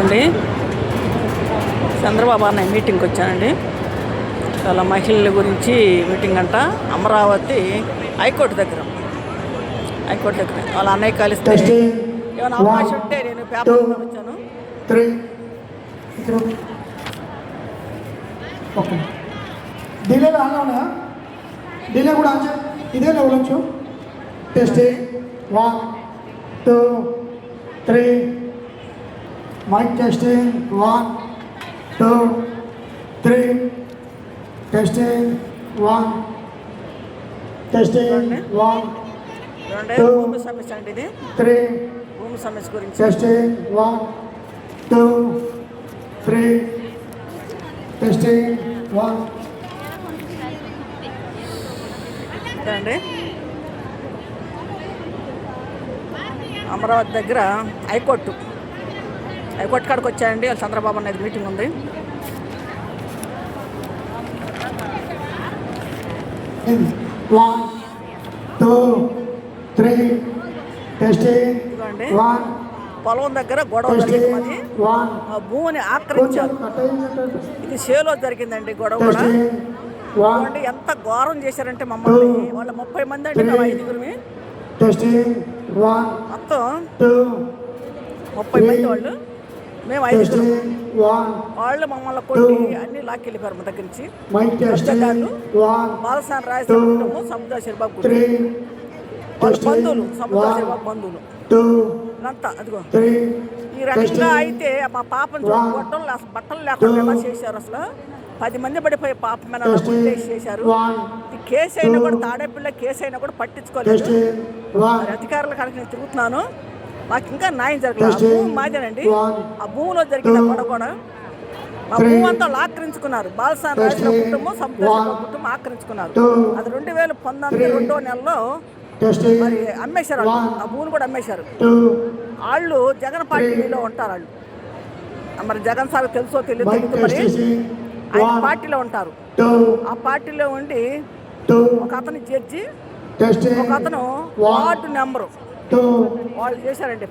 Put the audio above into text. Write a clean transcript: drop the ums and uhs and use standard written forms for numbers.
అండి చంద్రబాబు అన్నయ్య మీటింగ్కి వచ్చానండి. చాలా మహిళల గురించి మీటింగ్ అంట. అమరావతి హైకోర్టు దగ్గర వాళ్ళ అన్నయ్య కలిస్తే ఏమైనా అవకాశం ఉంటే నేను పేపర్ వచ్చాను. డిలే రాగా డిలే కూడా ఇదే లెవెల్ వచ్చు. Testing 1 2 3 mic testing 1 2 3 testing 1 testing 1 భూమి సమస్య అండి. ఇది 3 భూమి సమస్య గురించి టెస్టింగ్ 1 2 3 టెస్టింగ్ 1 అండి. అమరావతి దగ్గర హైకోర్టు కాడికి వచ్చాయండి. వాళ్ళు చంద్రబాబు అనేది మీటింగ్ ఉంది. పొలం దగ్గర గొడవ జరిగింది. భూమిని ఆక్రమించారు. ఇది సేలో జరిగిందండి గొడవ కూడా. ఎంత ఘోరం చేశారంటే మమ్మల్ని వాళ్ళ 30 మంది అండి, మేము 5గురిమి మొత్తం 30 మంది వాళ్ళు, మేము 5గురు. వాళ్ళు మమ్మల్ని కొట్టి అన్ని లాక్కెళ్ళిపోయారు మా దగ్గర నుంచి. బాలసాని రాజేశ్వరరావు, సముద్ర శిరబాబు వాళ్ళ బంధువులు, సముద్ర శిరబాబు బంధువులు అంతా. అదిగో ఈ రకంగా అయితే మా పాపను బట్టలు లేకుండా ఎలా చేశారు. అసలు 10 మంది పడిపోయే పాప మీద చేశారు. ఈ కేసు అయినా కూడా, తాడేపిల్ల కేసు అయినా కూడా పట్టించుకోలేదు. మరి అధికారుల కనుక నేను తిరుగుతున్నాను, మాకు ఇంకా న్యాయం జరగలేదు. ఆ భూమి మాదేనండి. ఆ భూమిలో జరిగిన గొడవ కూడా మా భూమి అంతా ఆక్రమించుకున్నారు. బాలసాని రాజుల కుటుంబం, సముద్ర కుటుంబం ఆక్రమించుకున్నారు. అది 2019 రెండో నెలలో మరి అమ్మేశారు. ఆ భూమిని కూడా అమ్మేశారు. వాళ్ళు జగన్ పార్టీలో ఉంటారు. వాళ్ళు మరి జగన్ సార్ తెలుసో తెలియదు, మరి ఆయన పార్టీలో ఉంటారు. ఆ పార్టీలో ఉండి ఒక అతను జడ్జి, ఒక అతను వార్డు నెంబరు వాళ్ళు చేశారండి.